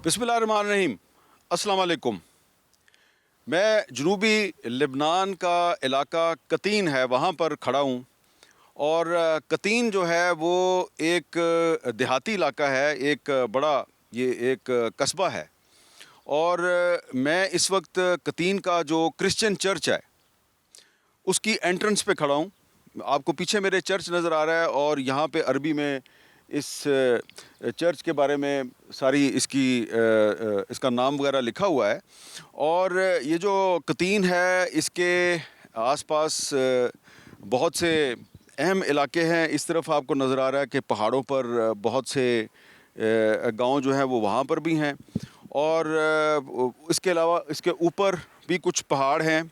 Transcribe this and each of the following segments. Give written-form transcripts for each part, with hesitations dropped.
बिस्मिल्लाहिर्रहमानिर्रहीम। अस्सलाम वालेकुम। मैं जनूबी लेबनान का इलाका कतीन है वहाँ पर खड़ा हूँ। और कतीन जो है वो एक देहाती इलाका है, एक बड़ा ये एक कस्बा है। और मैं इस वक्त कतीन का जो क्रिश्चियन चर्च है उसकी एंट्रेंस पे खड़ा हूँ। आपको पीछे मेरे चर्च नज़र आ रहा है और यहाँ पे अरबी में इस चर्च के बारे में सारी इसका नाम वगैरह लिखा हुआ है। और ये जो कतीन है इसके आसपास बहुत से अहम इलाके हैं। इस तरफ आपको नज़र आ रहा है कि पहाड़ों पर बहुत से गांव जो हैं वो वहाँ पर भी हैं। और इसके अलावा इसके ऊपर भी कुछ पहाड़ हैं।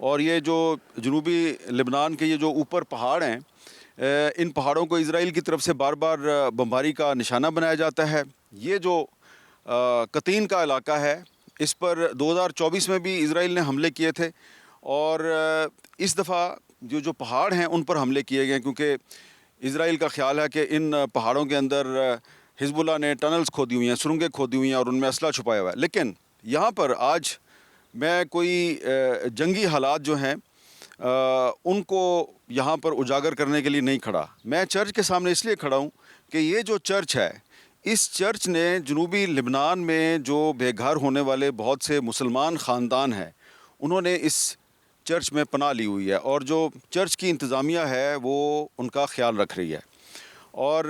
और ये जो जनूबी लेबनान के ये जो ऊपर पहाड़ हैं, इन पहाड़ों को इज़राइल की तरफ से बार बार बमबारी का निशाना बनाया जाता है। ये जो कतीन का इलाका है इस पर 2024 में भी इज़राइल ने हमले किए थे। और इस दफ़ा जो पहाड़ हैं उन पर हमले किए गए क्योंकि इज़राइल का ख़्याल है कि इन पहाड़ों के अंदर हिज़्बुल्लाह ने टनल्स खोदी हुई हैं, सुरंगें खोदी हुई हैं और उनमें असला छुपाया हुआ है। लेकिन यहाँ पर आज मैं कोई जंगी हालात जो हैं उनको यहाँ पर उजागर करने के लिए नहीं खड़ा। मैं चर्च के सामने इसलिए खड़ा हूँ कि ये जो चर्च है, इस चर्च ने जनूबी लेबनान में जो बेघर होने वाले बहुत से मुसलमान ख़ानदान हैं उन्होंने इस चर्च में पनाह ली हुई है। और जो चर्च की इंतज़ामिया है वो उनका ख़्याल रख रही है। और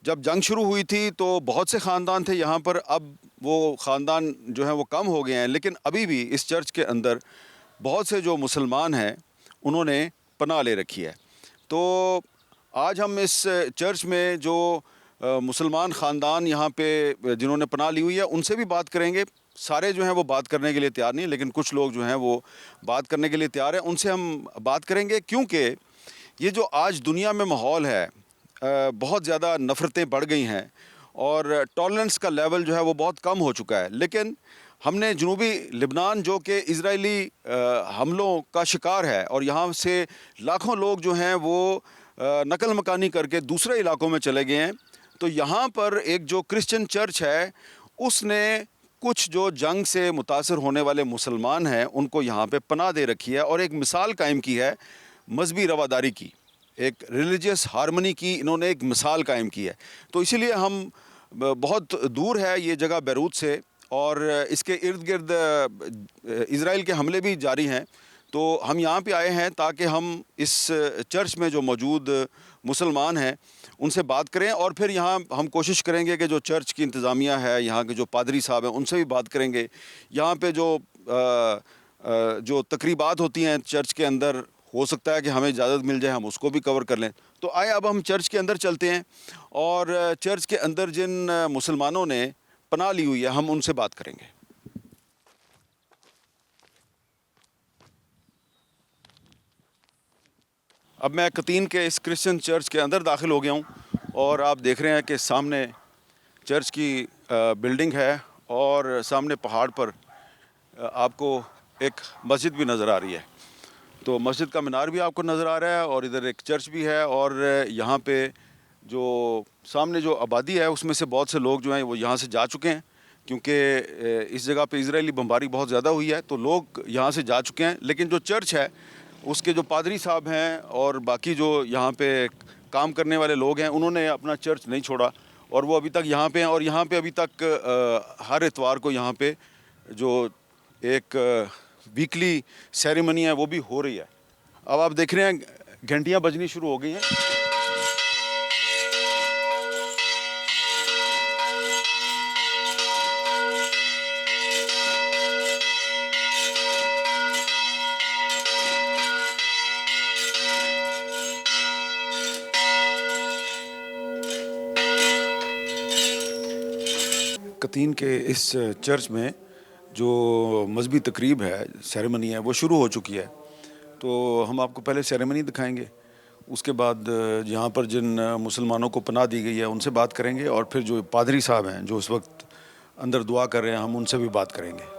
जब जंग शुरू हुई थी तो बहुत से ख़ानदान थे यहाँ पर। अब वो ख़ानदान जो हैं वो कम हो गए हैं, लेकिन अभी भी इस चर्च के अंदर बहुत से जो मुसलमान हैं उन्होंने पनाह ले रखी है। तो आज हम इस चर्च में जो मुसलमान ख़ानदान यहाँ पे जिन्होंने पनाह ली हुई है उनसे भी बात करेंगे। सारे जो हैं वो बात करने के लिए तैयार नहीं, लेकिन कुछ लोग जो हैं वो बात करने के लिए तैयार हैं। उनसे हम बात करेंगे क्योंकि ये जो आज दुनिया में माहौल है, बहुत ज़्यादा नफ़रतें बढ़ गई हैं और टॉलरेंस का लेवल जो है वो बहुत कम हो चुका है। लेकिन हमने जनूबी लेबनान जो कि इजरायली हमलों का शिकार है और यहाँ से लाखों लोग जो हैं वो नकल मकानी करके दूसरे इलाकों में चले गए हैं। तो यहाँ पर एक जो क्रिश्चियन चर्च है उसने कुछ जो जंग से मुतासर होने वाले मुसलमान हैं उनको यहाँ पे पनाह दे रखी है और एक मिसाल कायम की है मजहबी रवादारी की, एक रिलीजियस हार्मनी की इन्होंने एक मिसाल कायम की है। तो इसीलिए हम बहुत दूर है ये जगह बैरूत से और इसके इर्द गिर्द इज़राइल के हमले भी जारी हैं। तो हम यहाँ पे आए हैं ताकि हम इस चर्च में जो मौजूद मुसलमान हैं उनसे बात करें और फिर यहाँ हम कोशिश करेंगे कि जो चर्च की इंतज़ामिया है, यहाँ के जो पादरी साहब हैं उनसे भी बात करेंगे। यहाँ पे जो तकरीबात होती हैं चर्च के अंदर, हो सकता है कि हमें इजाज़त मिल जाए हम उसको भी कवर कर लें। तो आए अब हम चर्च के अंदर चलते हैं और चर्च के अंदर जिन मुसलमानों ने पनाह ली हुई है हम उनसे बात करेंगे। अब मैं कतीन के इस क्रिश्चियन चर्च के अंदर दाखिल हो गया हूँ और आप देख रहे हैं कि सामने चर्च की बिल्डिंग है और सामने पहाड़ पर आपको एक मस्जिद भी नज़र आ रही है। तो मस्जिद का मीनार भी आपको नज़र आ रहा है और इधर एक चर्च भी है। और यहाँ पे जो सामने जो आबादी है उसमें से बहुत से लोग जो हैं वो यहाँ से जा चुके हैं क्योंकि इस जगह पे इजरायली बमबारी बहुत ज़्यादा हुई है, तो लोग यहाँ से जा चुके हैं। लेकिन जो चर्च है उसके जो पादरी साहब हैं और बाकी जो यहाँ पे काम करने वाले लोग हैं उन्होंने अपना चर्च नहीं छोड़ा और वो अभी तक यहाँ पे हैं। और यहाँ पे अभी तक हर इतवार को यहाँ पे जो एक वीकली सेरेमनी है वो भी हो रही है। अब आप देख रहे हैं घंटियाँ बजनी शुरू हो गई हैं। कतीन के इस चर्च में जो मजहबी तकरीब है, सेरेमनी है, वो शुरू हो चुकी है। तो हम आपको पहले सेरेमनी दिखाएंगे, उसके बाद यहाँ पर जिन मुसलमानों को पनाह दी गई है उनसे बात करेंगे और फिर जो पादरी साहब हैं जो इस वक्त अंदर दुआ कर रहे हैं हम उनसे भी बात करेंगे।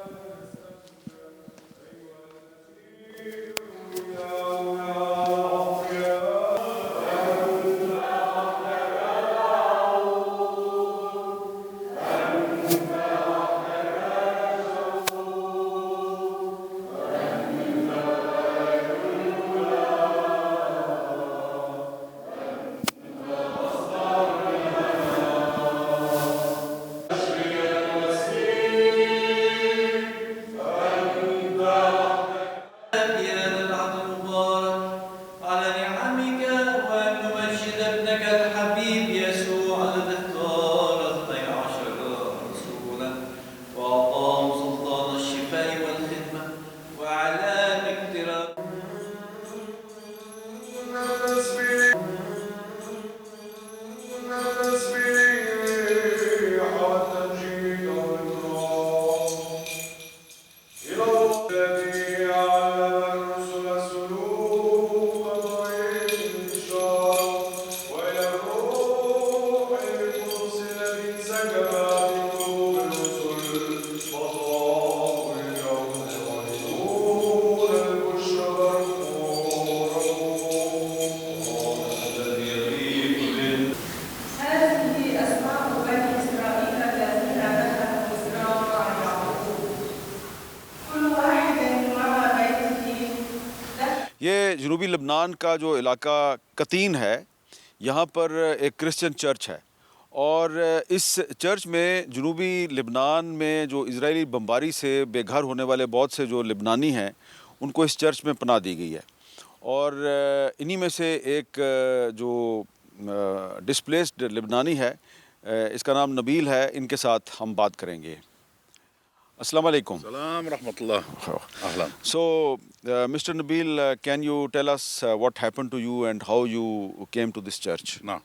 یہ جنوبی لبنان کا جو علاقہ قطین ہے یہاں پر ایک کرسچن چرچ ہے، اور اس چرچ میں جنوبی لبنان میں جو اسرائیلی بمباری سے بے گھر ہونے والے بہت سے جو لبنانی ہیں ان کو اس چرچ میں پناہ دی گئی ہے، اور انہی میں سے ایک جو ڈسپلیسڈ لبنانی ہے اس کا نام نبیل ہے، ان کے ساتھ ہم بات کریں گے۔ السلام علیکم۔ السلام ورحمة الله. أهلا. So, Mr. Nabil, can you tell us what happened to you and how you came to this church? نعم،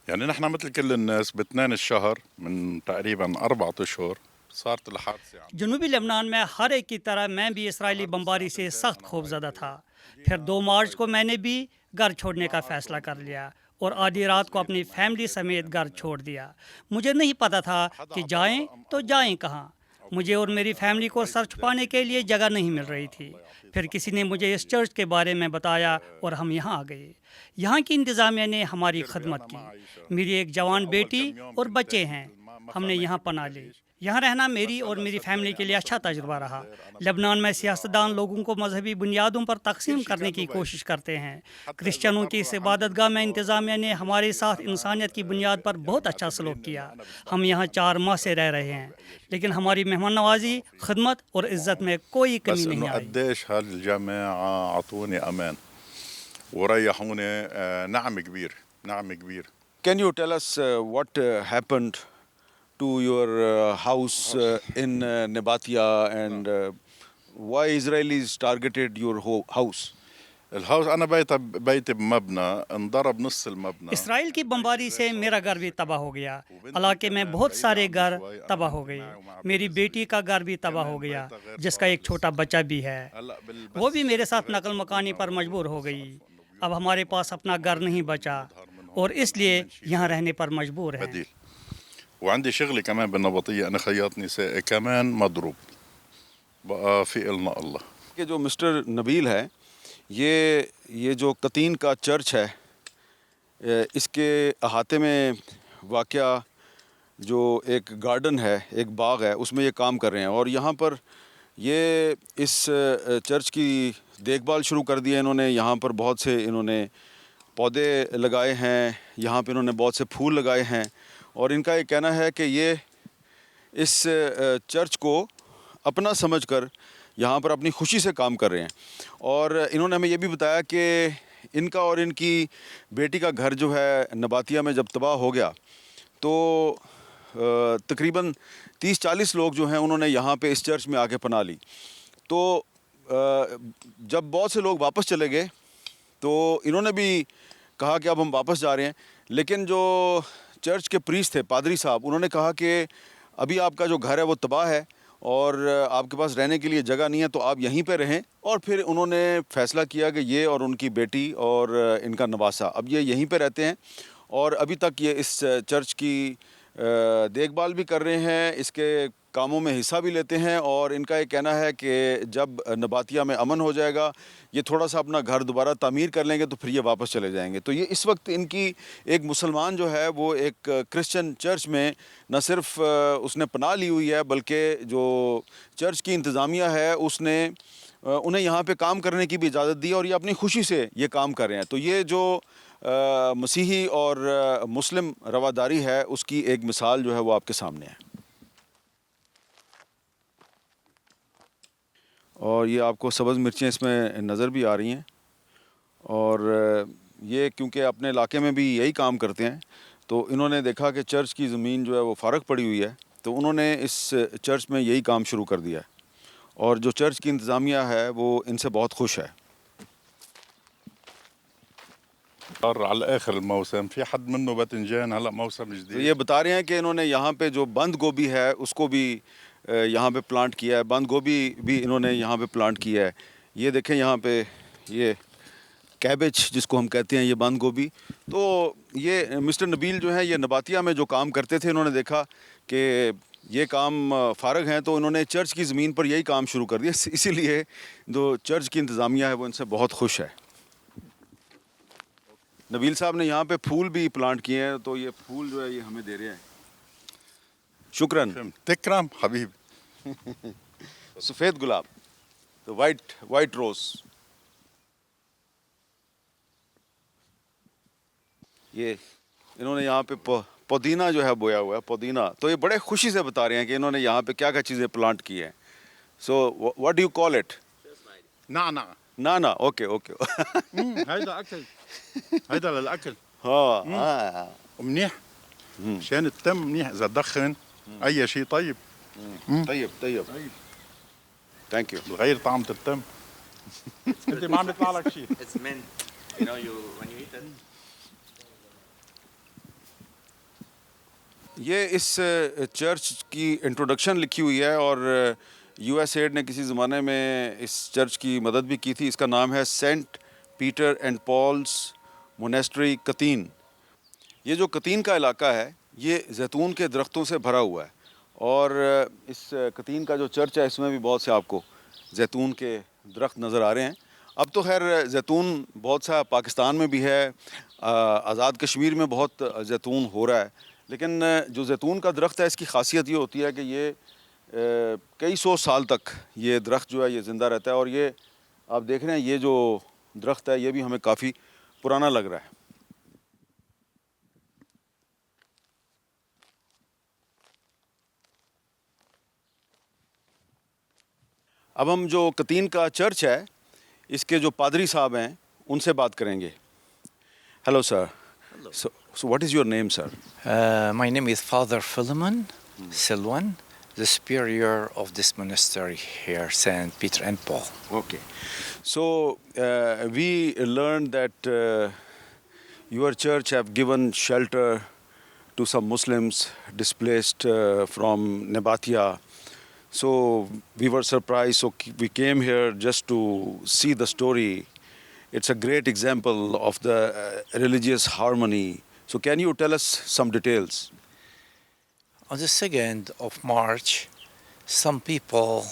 يعني نحن مثل كل الناس ب2 الشهر من تقريبا 4 أشهر صارت الحادثة. جنوبی لبنان میں ہر ایک کی طرح میں بھی اسرائیلی بمباری سے سخت خوفزدہ تھا۔ پھر 2 مارچ کو میں نے بھی گھر چھوڑنے کا فیصلہ کر لیا اور آدھی رات کو اپنی فیملی سمیت گھر چھوڑ دیا۔ مجھے نہیں پتا تھا کہ جائیں تو جائیں کہاں۔ مجھے اور میری فیملی کو سر چھپانے کے لیے جگہ نہیں مل رہی تھی۔ پھر کسی نے مجھے اس چرچ کے بارے میں بتایا اور ہم یہاں آ گئے۔ یہاں کی انتظامیہ نے ہماری خدمت کی۔ میری ایک جوان بیٹی اور بچے ہیں، ہم نے یہاں پناہ لی۔ یہاں رہنا میری اور میری فیملی کے لیے اچھا تجربہ رہا۔ لبنان میں سیاستدان لوگوں کو مذہبی بنیادوں پر تقسیم کرنے کی کوشش کرتے ہیں۔ کرسچنوں کی اس عبادت گاہ میں انتظامیہ نے ہمارے ساتھ انسانیت کی بنیاد پر بہت اچھا سلوک کیا۔ ہم یہاں 4 ماہ سے رہ رہے ہیں، لیکن ہماری مہمان نوازی، خدمت اور عزت میں کوئی کمی نہیں آئی۔ قديش هالجماعة عطوني أمان وريحوني، نعم كبير، نعم كبير. Can you tell us what happened to your house in Nabatia and why Israelis targeted your house? الهاوس أنا بيتي بمبنى انضرب نص المبنى. اسرائیل کی بمباری سے میرا گھر بھی تباہ ہو گیا۔ علاقے میں بہت سارے گھر تباہ ہو گئے۔ میری بیٹی کا گھر بھی تباہ ہو گیا، جس کا ایک چھوٹا بچہ بھی ہے۔ وہ بھی میرے ساتھ نقل مکانی پر مجبور ہو گئی۔ اب ہمارے پاس اپنا گھر نہیں بچا اور اس لیے یہاں رہنے پر مجبور ہیں۔ بديل. وعندي شغلي كمان بالنبطية، أنا خياط نسائي كمان مضروب. بقى في إلنا الله. کہ جو مسٹر نبیل ہے، یہ جو قطین کا چرچ ہے، اس کے احاطے میں واقع جو ایک گارڈن ہے، ایک باغ ہے، اس میں یہ کام کر رہے ہیں، اور یہاں پر یہ اس چرچ کی دیکھ بھال شروع کر دی ہے انہوں نے۔ یہاں پر بہت سے انہوں نے پودے لگائے ہیں، یہاں پہ انہوں نے بہت سے پھول لگائے ہیں، اور ان کا یہ کہنا ہے کہ یہ اس چرچ کو اپنا سمجھ کر یہاں پر اپنی خوشی سے کام کر رہے ہیں۔ اور انہوں نے ہمیں یہ بھی بتایا کہ ان کا اور ان کی بیٹی کا گھر جو ہے نباتیہ میں جب تباہ ہو گیا تو تقریباً 30-40 لوگ جو ہیں انہوں نے یہاں پہ اس چرچ میں آ کے پناہ لی۔ تو جب بہت سے لوگ واپس چلے گئے تو انہوں نے بھی کہا کہ اب ہم واپس جا رہے ہیں، لیکن جو چرچ کے پریسٹ تھے، پادری صاحب، انہوں نے کہا کہ ابھی آپ کا جو گھر ہے وہ تباہ ہے اور آپ کے پاس رہنے کے لیے جگہ نہیں ہے، تو آپ یہیں پہ رہیں۔ اور پھر انہوں نے فیصلہ کیا کہ یہ اور ان کی بیٹی اور ان کا نواسہ اب یہ یہیں پہ رہتے ہیں، اور ابھی تک یہ اس چرچ کی دیکھ بھال بھی کر رہے ہیں، اس کے کاموں میں حصہ بھی لیتے ہیں، اور ان کا یہ کہنا ہے کہ جب نباتیہ میں امن ہو جائے گا، یہ تھوڑا سا اپنا گھر دوبارہ تعمیر کر لیں گے تو پھر یہ واپس چلے جائیں گے۔ تو یہ اس وقت ان کی ایک مسلمان جو ہے وہ ایک کرسچن چرچ میں نہ صرف اس نے پناہ لی ہوئی ہے، بلکہ جو چرچ کی انتظامیہ ہے اس نے انہیں یہاں پہ کام کرنے کی بھی اجازت دی، اور یہ اپنی خوشی سے یہ کام کر رہے ہیں۔ تو یہ جو مسیحی اور مسلم رواداری ہے اس کی ایک مثال جو ہے وہ آپ کے سامنے ہے۔ اور یہ آپ کو سبز مرچیں اس میں نظر بھی آ رہی ہیں، اور یہ کیونکہ اپنے علاقے میں بھی یہی کام کرتے ہیں تو انہوں نے دیکھا کہ چرچ کی زمین جو ہے وہ فارغ پڑی ہوئی ہے، تو انہوں نے اس چرچ میں یہی کام شروع کر دیا ہے، اور جو چرچ کی انتظامیہ ہے وہ ان سے بہت خوش ہے۔ صار على آخر الموسم في حد منه باذنجان، هلا موسم تو جديد. یہ بتا رہے ہیں کہ انہوں نے یہاں پہ جو بند گوبھی ہے اس کو بھی یہاں پہ پلانٹ کیا ہے، بند گوبھی بھی انہوں نے یہاں پہ پلانٹ کیا ہے۔ یہ دیکھیں یہاں پہ یہ کیبج جس کو ہم کہتے ہیں، یہ بند گوبھی. تو یہ مسٹر نبیل جو ہیں یہ نباتیہ میں جو کام کرتے تھے، انہوں نے دیکھا کہ یہ کام فارغ ہیں تو انہوں نے چرچ کی زمین پر یہی کام شروع کر دیا. اسی لیے جو چرچ کی انتظامیہ ہے وہ ان سے بہت خوش ہے. نبیل صاحب نے یہاں پہ پھول بھی پلانٹ کیے ہیں، تو یہ پھول جو ہے یہ ہمیں دے رہے ہیں. شکراً. تکرم حبیب. سفید گلاب، تو وائٹ روز. یہ انہوں نے یہاں پہ پودینہ جو ہے بویا ہوا ہے، پودینہ. تو یہ بڑے خوشی سے بتا رہے ہیں کہ انہوں نے یہاں پہ کیا کیا چیزیں پلانٹ کی ہیں. So what do you call it? نعنع. نانا. Okay okay. هيدا اكل. هيدا للاكل. ہاں. ومنيح مشان التم منيح اذا تدخن اي شيء طيب. طيب طيب. Thank you. بغير طعمة التم. انت ما عم يطلع لك شيء. It's mint. You know, when you eat it. یہ اس چرچ کی انٹروڈکشن لکھی ہوئی ہے، اور یو ایس ایڈ نے کسی زمانے میں اس چرچ کی مدد بھی کی تھی. اس کا نام ہے Saint Peter and Palas monastery قطین. یہ جو قطین کا علاقہ ہے یہ زیتون کے درختوں سے بھرا ہوا ہے، اور اس قطین کا جو چرچ ہے اس میں بھی بہت سے آپ کو زیتون کے درخت نظر آ رہے ہیں. اب تو خیر زیتون بہت سا پاکستان میں بھی ہے، آزاد کشمیر میں بہت زیتون ہو رہا ہے، لیکن جو زیتون کا درخت ہے اس کی خاصیت یہ ہوتی ہے کہ یہ کئی سو سال تک یہ درخت جو ہے یہ زندہ رہتا ہے. اور یہ آپ دیکھ رہے ہیں یہ جو درخت ہے یہ بھی ہمیں کافی پرانا لگ رہا ہے. اب ہم جو قطین کا چرچ ہے اس کے جو پادری صاحب ہیں ان سے بات کریں گے. Hello sir. So what is your name, sir? My name is Father Philemon Silwan, the superior of this monastery here, St. Peter and Paul. Okay. So we learned that your church have given shelter to some Muslims displaced from Nabatea. So we were surprised, so we came here just to see the story. It's a great example of the religious harmony. So can you tell us some details? On the 2nd of March, some people,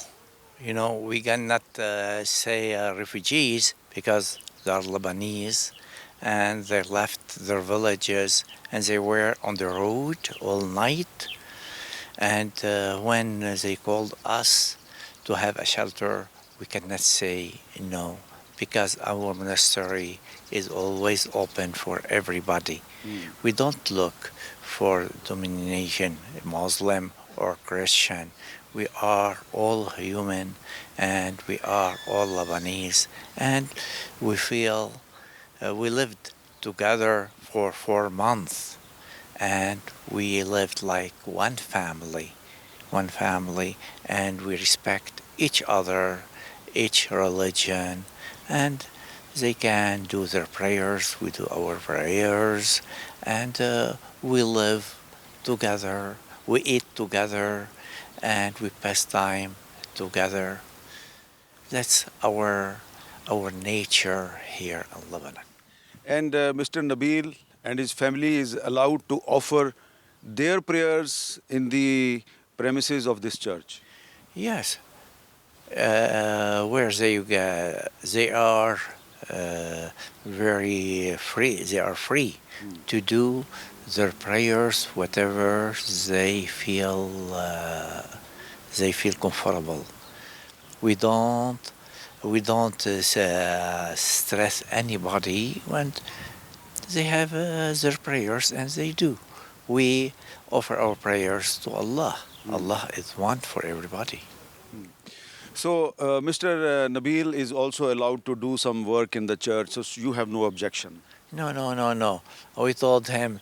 we cannot say refugees because they are Lebanese, and they left their villages and they were on the road all night. And when they called us to have a shelter, we cannot say no, because our monastery is always open for everybody. We don't look for domination, Muslim or Christian. We are all human, and we are all Lebanese, and we feel we lived together for 4 months, and we lived like one family, and we respect each other, each religion, and they can do their prayers, we do our prayers, and we live together, we eat together, and we pass time together. That's our nature here in Lebanon. And Mr. Nabil and his family is allowed to offer their prayers in the premises of this church. Yes. Where they are very free. They are free to do their prayers, whatever they feel comfortable. We don't stress anybody when they have their prayers, and they do. We offer our prayers to Allah. Allah is one for everybody. So Mr. Nabil is also allowed to do some work in the church, so you have no objection. No. We told him,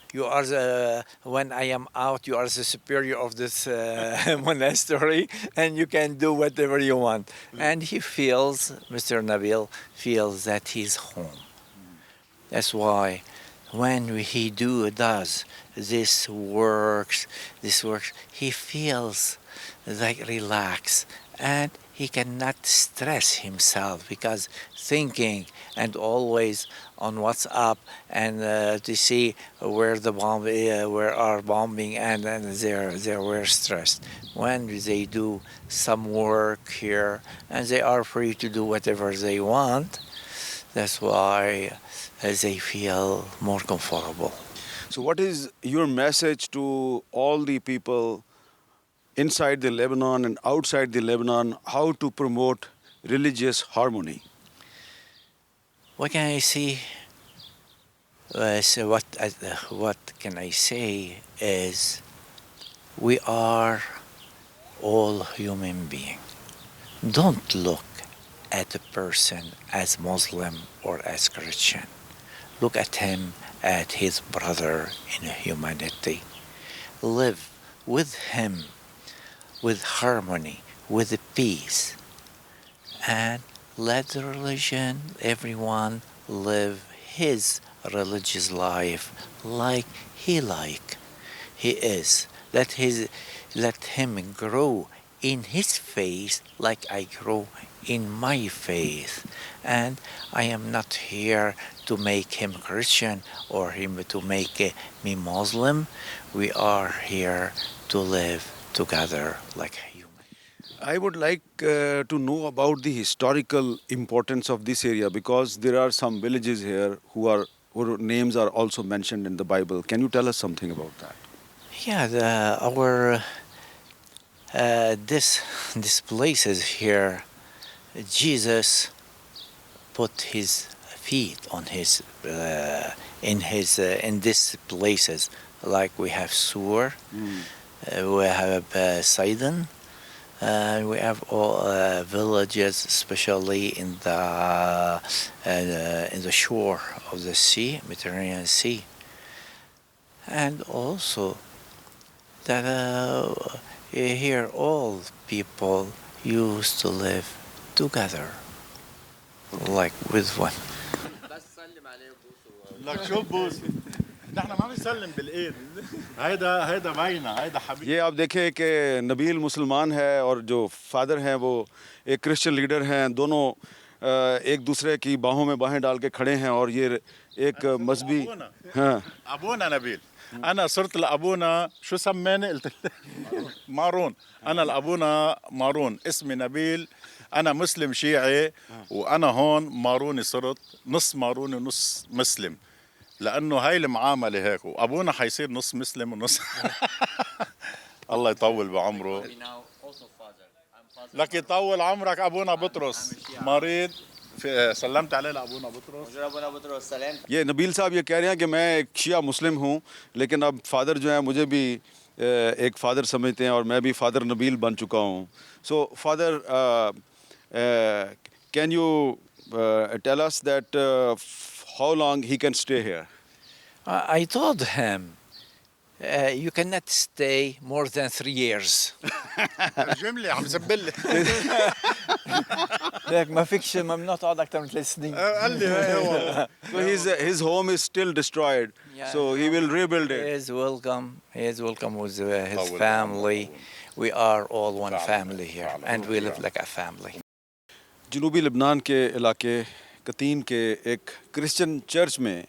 when I am out, you are the superior of this monastery, and you can do whatever you want. And Mr. Nabil feels that he's home. That's why when he does this works, he feels like relaxed, and he cannot stress himself because thinking and always on WhatsApp and to see where the bomb where are bombing and they were stressed. When they do some work here and they are free to do whatever they want, that's why they feel more comfortable. So what is your message to all the people inside the Lebanon and outside the Lebanon, how to promote religious harmony? What can I say? So what can I say is we are all human beings. Don't look at a person as Muslim or as Christian. Look at him as his brother in humanity. Live with him with harmony, with peace, and let the religion, everyone live his religious life like he is. Let him grow in his faith like I grow in my faith. And I am not here to make him Christian or him to make me Muslim. We are here to live together like human. I would like to know about the historical importance of this area because there are some villages here whose names are also mentioned in the Bible. Can you tell us something about that? Yeah, our this places here, Jesus put his feet on his in these places, like we have Sur, we have Sidon, we have all villages, especially in the shore of the sea, Mediterranean Sea, and also that here all people used to live together, like with one. لك شو بوسه نحن ما بنسلم بالايد هيدا باينه هيدا حبيبي یہ آپ دیکھیں کہ نبیل مسلمان ہے اور جو فادر ہیں وہ ایک کرسچن لیڈر ہیں. دونوں ایک دوسرے کی باہوں میں باہیں ڈال کے کھڑے ہیں اور یہ ایک مذہبی ہاں ابونا نبيل انا صرت لابونا شو سماني قلت مارون انا لابونا مارون اسمي نبيل انا مسلم شيعي وانا هون ماروني صرت نص ماروني ونص مسلم لانه هاي المعامله هيك وابونا حيصير نص مسلم ونص الله يطول بعمره لك يطول عمرك ابونا بطرس مريض سلمت عليه لابونا بطرس یہ نبیل صاحب یہ کہہ رہے ہیں کہ میں ایک شیعہ مسلم ہوں لیکن اب فادر جو ہیں مجھے بھی ایک فادر سمجھتے ہیں اور میں بھی فادر نبیل بن چکا ہوں. So father can you tell us that how long he can stay here? I told him, you cannot stay more than 3 years. جمله عم زبل لك ما فيكش ممنوع تقعد أكثر من 3 سنين. قال لي هي هو So his home is still destroyed. Yeah. So he will rebuild He it. is welcome. He is welcome with his family. We are all one family here, and we live like a family. جنوبی لبنان کے علاقے قطین کے ایک Christian church میں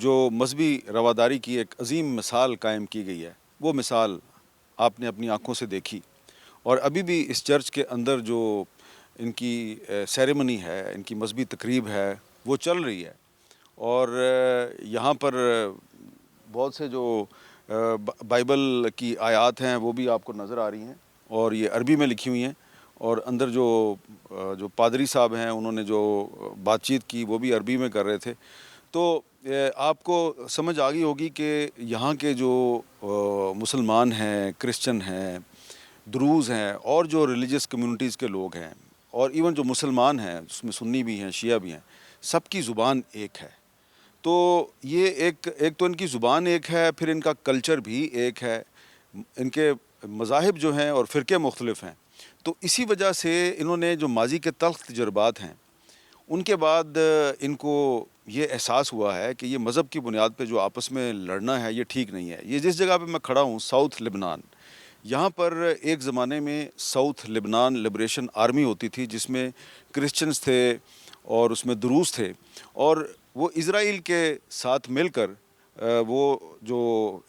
جو مذہبی رواداری کی ایک عظیم مثال قائم کی گئی ہے وہ مثال آپ نے اپنی آنکھوں سے دیکھی اور ابھی بھی اس چرچ کے اندر جو ان کی سیریمنی ہے ان کی مذہبی تقریب ہے وہ چل رہی ہے اور یہاں پر بہت سے جو بائبل کی آیات ہیں وہ بھی آپ کو نظر آ رہی ہیں اور یہ عربی میں لکھی ہوئی ہیں اور اندر جو پادری صاحب ہیں انہوں نے جو بات چیت کی وہ بھی عربی میں کر رہے تھے. تو آپ کو سمجھ آ گئی ہوگی کہ یہاں کے جو مسلمان ہیں کرسچن ہیں دروز ہیں اور جو ریلیجس کمیونٹیز کے لوگ ہیں اور ایون جو مسلمان ہیں اس میں سنی بھی ہیں شیعہ بھی ہیں سب کی زبان ایک ہے. تو یہ ایک تو ان کی زبان ایک ہے پھر ان کا کلچر بھی ایک ہے ان کے مذاہب جو ہیں اور فرقے مختلف ہیں. تو اسی وجہ سے انہوں نے جو ماضی کے تلخ تجربات ہیں ان کے بعد ان کو یہ احساس ہوا ہے کہ یہ مذہب کی بنیاد پہ جو آپس میں لڑنا ہے یہ ٹھیک نہیں ہے. یہ جس جگہ پہ میں کھڑا ہوں ساؤتھ لبنان यहाँ पर एक ज़माने में साउथ लेबनान लिबरेशन आर्मी होती थी जिसमें क्रिश्चियंस थे और उसमें दुरूस थे, और वो इज़राइल के साथ मिलकर वो जो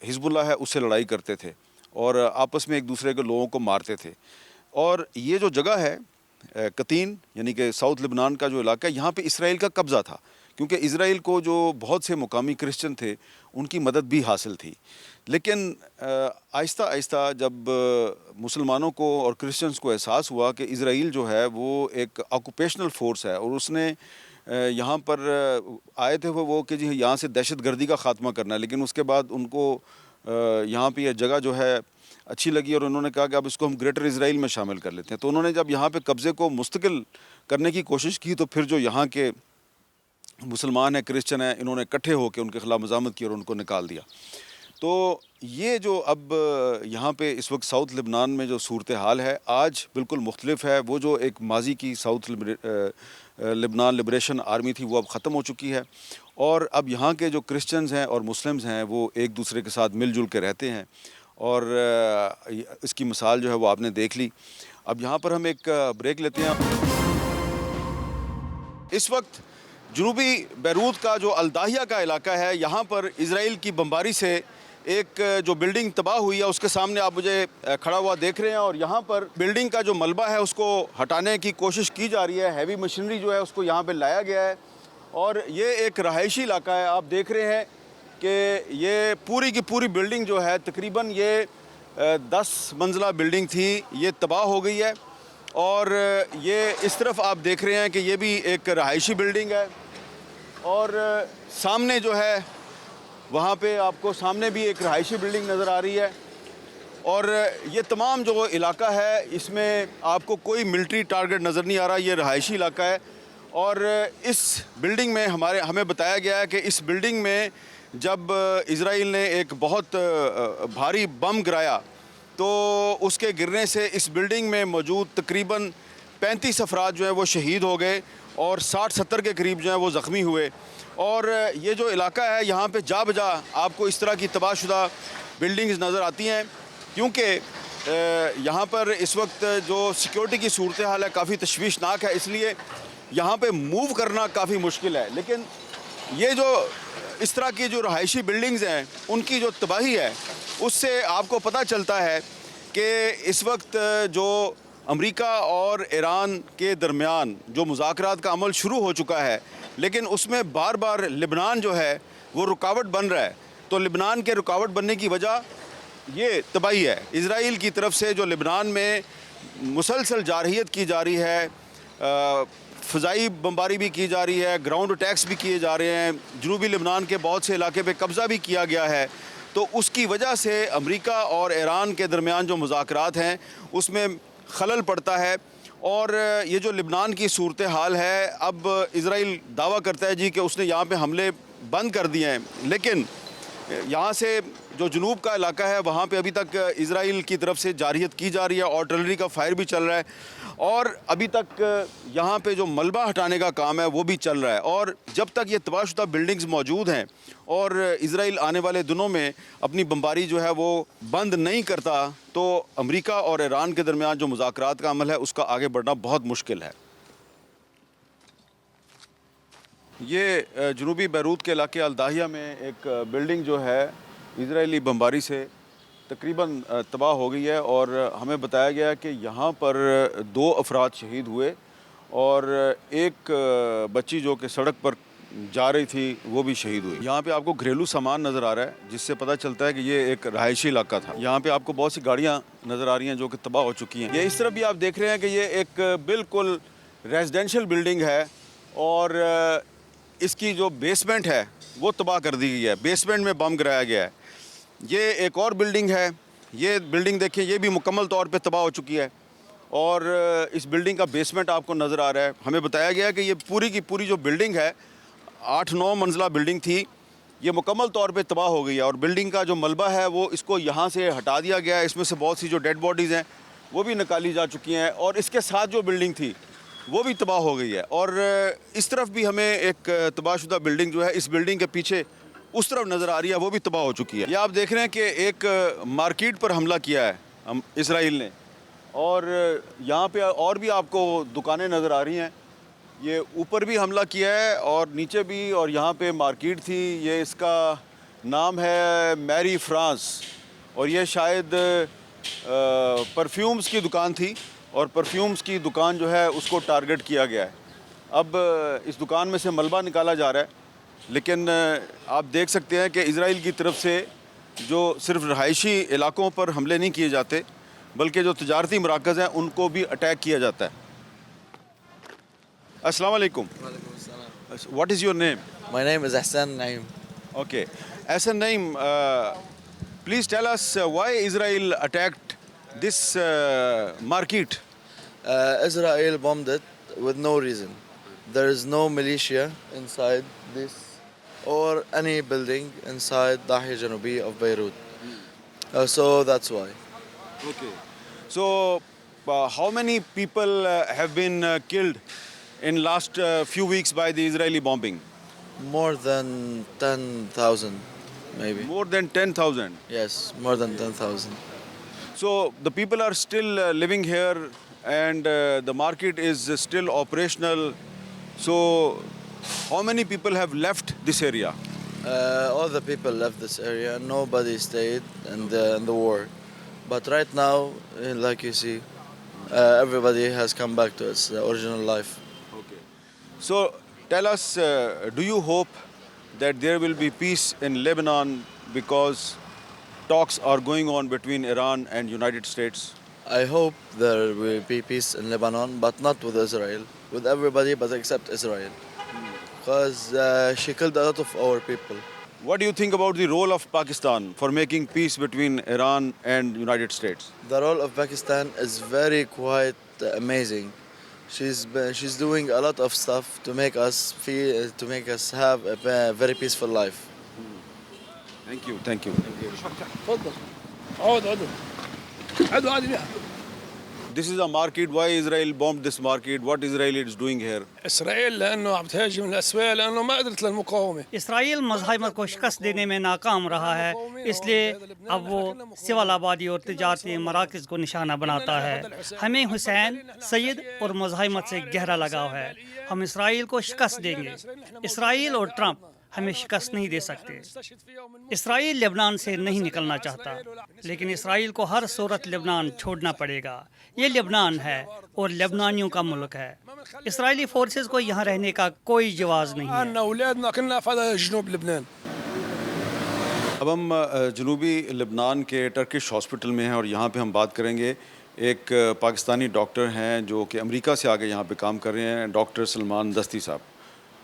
हिजबुल्लाह है उससे लड़ाई करते थे और आपस में एक दूसरे के लोगों को मारते थे। और ये जो जगह है कतीन यानी कि साउथ लेबनान का जो इलाका है, यहाँ पे इसराइल का कब्ज़ा था, क्योंकि इसराइल को जो बहुत से मुकामी क्रिश्चियन थे उनकी मदद भी हासिल थी। लेकिन आहिस्ता आहिस्ता जब मुसलमानों को और क्रिश्चियंस को एहसास हुआ कि इसराइल जो है वो एक ऑक्यूपेशनल फ़ोर्स है और उसने यहाँ पर आए थे वो कि जी यहाँ से दहशत गर्दी का ख़ात्मा करना है, लेकिन उसके बाद उनको यहाँ पे यह जगह जो है अच्छी लगी और उन्होंने कहा कि अब इसको हम ग्रेटर इसराइल में शामिल कर लेते हैं। तो उन्होंने जब यहाँ पे कब्ज़े को मुस्तकिल करने की कोशिश की तो फिर जो यहाँ के मुसलमान हैं, क्रिश्चियन हैं, इन्होंने इकट्ठे होकर उनके ख़िलाफ़ मज़ामत की और उनको निकाल दिया। तो ये जो अब यहाँ पे इस वक्त साउथ लेबनान में जो सूरत हाल है आज बिल्कुल मुख्तलिफ है। वो जो एक माजी की साउथ लेबनान लिबरेशन आर्मी थी वो अब ख़त्म हो चुकी है और अब यहाँ के जो क्रिश्चियंस हैं और मुस्लिम्स हैं वो एक दूसरे के साथ मिलजुल के रहते हैं और इसकी मिसाल जो है वो आपने देख ली। अब यहाँ पर हम एक ब्रेक लेते हैं। इस वक्त जनूबी बैरूत का जो अल-दाहिया का इलाका है, यहाँ पर इज़राइल की बमबारी से एक जो बिल्डिंग तबाह हुई है उसके सामने आप मुझे खड़ा हुआ देख रहे हैं और यहाँ पर बिल्डिंग का जो मलबा है उसको हटाने की कोशिश की जा रही है। हैवी मशीनरी जो है उसको यहाँ पे लाया गया है और ये एक रहायशी इलाका है। आप देख रहे हैं कि ये पूरी की पूरी बिल्डिंग जो है तकरीबन ये 10 मंजिला बिल्डिंग थी, ये तबाह हो गई है और ये इस तरफ आप देख रहे हैं कि ये भी एक रहायशी बिल्डिंग है और सामने जो है वहाँ पे आपको सामने भी एक रहायशी बिल्डिंग नज़र आ रही है और ये तमाम जो इलाका है इसमें आपको कोई मिलिट्री टारगेट नज़र नहीं आ रहा, ये रहायशी इलाका है। और इस बिल्डिंग में हमें बताया गया है कि इस बिल्डिंग में जब इज़राइल ने एक बहुत भारी बम गिराया तो उसके गिरने से इस बिल्डिंग में मौजूद तकरीबन 35 अफराद जो हैं वो शहीद हो गए और 60-70 के करीब जो हैं वो ज़ख्मी हुए। और ये जो इलाका है यहाँ पे जा बजा आपको इस तरह की तबाहशुदा बिल्डिंग्स नज़र आती हैं, क्योंकि यहाँ पर इस वक्त जो सिक्योरिटी की सूरत हाल है काफ़ी तशवीशनाक है, इसलिए यहाँ पे मूव करना काफ़ी मुश्किल है। लेकिन ये जो इस तरह की जो रहायशी बिल्डिंग्स हैं उनकी जो तबाही है उससे आपको पता चलता है कि इस वक्त जो अमेरिका और ईरान के दरमियान जो मुज़ाकरात का अमल शुरू हो चुका है, लेकिन उसमें बार बार लेबनान जो है वो रुकावट बन रहा है। तो लेबनान के रुकावट बनने की वजह ये तबाही है। इज़राइल की तरफ से जो लेबनान में मुसलसल जारहियत की जा रही है, फ़ज़ाई बमबारी भी की जा रही है, ग्राउंड अटैक्स भी किए जा रहे हैं, जनूबी लेबनान के बहुत से इलाके पे कब्ज़ा भी किया गया है। तो उसकी वजह से अमेरिका और ईरान के दरमियान जो मुज़ाकरात हैं उसमें खलल पड़ता है और ये जो लेबनान की सूरत हाल है, अब इज़राइल दावा करता है जी कि उसने यहाँ पे हमले बंद कर दिए हैं, लेकिन यहाँ से जो जनूब का इलाका है वहाँ पे अभी तक इज़राइल की तरफ से जारहियत की जा रही है, आर्टिलरी का फायर भी चल रहा है और अभी तक यहाँ पे जो मलबा हटाने का काम है वो भी चल रहा है। और जब तक ये तबाहशुदा बिल्डिंग्स मौजूद हैं और इज़राइल आने वाले दिनों में अपनी बमबारी जो है वो बंद नहीं करता तो अमेरिका और ईरान के दरमियान जो मुज़ाकरात का अमल है उसका आगे बढ़ना बहुत मुश्किल है। ये जनूबी बैरूत के इलाके अल-दाहिया में एक बिल्डिंग जो है इज़राइली बमबारी से तकरीबन तबाह हो गई है और हमें बताया गया कि यहाँ पर 2 अफराद शहीद हुए और एक बच्ची जो कि सड़क पर जा रही थी वो भी शहीद हुई। यहाँ पे आपको घरेलू सामान नज़र आ रहा है जिससे पता चलता है कि ये एक रहायशी इलाका था। यहाँ पे आपको बहुत सी गाड़ियाँ नज़र आ रही हैं जो कि तबाह हो चुकी हैं। ये इस तरफ भी आप देख रहे हैं कि ये एक बिल्कुल रेजिडेंशियल बिल्डिंग है और इसकी जो बेसमेंट है वो तबाह कर दी गई है, बेसमेंट में बम गिराया गया है। ये एक और बिल्डिंग है, ये बिल्डिंग देखिए ये भी मुकम्मल तौर पे तबाह हो चुकी है और इस बिल्डिंग का बेसमेंट आपको नज़र आ रहा है। हमें बताया गया कि ये पूरी की पूरी जो बिल्डिंग है 8-9 मंजिला बिल्डिंग थी, ये मुकम्मल तौर पे तबाह हो गई है और बिल्डिंग का जो मलबा है वो इसको यहाँ से हटा दिया गया है। इसमें से बहुत सी जो डेड बॉडीज़ हैं वो भी निकाली जा चुकी हैं और इसके साथ जो बिल्डिंग थी वो भी तबाह हो गई है। और इस तरफ भी हमें एक तबाहशुदा बिल्डिंग जो है इस बिल्डिंग के पीछे उस तरफ नज़र आ रही है, वो भी तबाह हो चुकी है। ये आप देख रहे हैं कि एक मार्केट पर हमला किया है ہم اسرائیل نے. اور یہاں پہ اور بھی آپ کو دکانیں نظر آ رہی ہیں. یہ اوپر بھی حملہ کیا ہے اور نیچے بھی, اور یہاں پہ مارکیٹ تھی. یہ اس کا نام ہے میری فرانس, اور یہ شاید پرفیومز کی دکان تھی, اور پرفیومز کی دکان جو ہے اس کو ٹارگٹ کیا گیا ہے. اب اس دکان میں سے ملبہ نکالا جا رہا ہے, لیکن آپ دیکھ سکتے ہیں کہ اسرائیل کی طرف سے جو صرف رہائشی علاقوں پر حملے نہیں کیے جاتے, بلکہ جو تجارتی مراکز ہیں ان کو بھی اٹیک کیا جاتا ہے. السلام علیکم. What is your name? My name is Ahsan Naim. Okay. Ahsan Naim, please tell us why Israel attacked this market. Israel bombed it with no reason. There is no militia inside this or any building inside Dahi Janubi of Beirut. So that's why. Okay. So, how many people have been killed in last few weeks by the Israeli bombing? More than 10,000 maybe. More than 10,000. Yes, more than 10,000. So the people are still living here, and the market is still operational. So how many people have left this area? All the people left this area. Nobody stayed in the war. But right now, like you see, everybody has come back to its original life. Okay. So tell us, do you hope that there will be peace in Lebanon, because talks are going on between Iran and United States? I hope there will be peace in Lebanon, but not with Israel. With everybody but except Israel. Because she killed a lot of our people. What do you think about the role of Pakistan for making peace between Iran and United States? The role of Pakistan is very quite amazing. She's doing a lot of stuff to make us have a very peaceful life. Thank you. Thank you. تفضل عود عدوا عادي بيها. This is a market. Why Israel bombed this market? What Israel is doing here? Israel لانه عم تهاجم الاسواق لانه ما قدرت للمقاومه. اسرائیل مزاحمت کو شکست دینے میں ناکام رہا ہے, اس لیے اب وہ سول آبادی اور تجارتی مراکز کو نشانہ بناتا ہے. ہمیں حسین سید اور مزاحمت سے گہرا لگاؤ ہے. ہم اسرائیل کو شکست دیں گے. اسرائیل اور ٹرمپ ہمیں شکست نہیں دے سکتے. اسرائیل لبنان سے نہیں نکلنا چاہتا, لیکن اسرائیل کو ہر صورت لبنان چھوڑنا پڑے گا. یہ لبنان ہے اور لبنانیوں کا ملک ہے. اسرائیلی فورسز کو یہاں رہنے کا کوئی جواز نہیں ہے. عنا اولادنا كلنا في جنوب لبنان. اب ہم جنوبی لبنان کے ٹرکش ہاسپٹل میں ہیں, اور یہاں پہ ہم بات کریں گے. ایک پاکستانی ڈاکٹر ہیں جو کہ امریکہ سے آگے یہاں پہ کام کر رہے ہیں, ڈاکٹر سلمان دستی صاحب.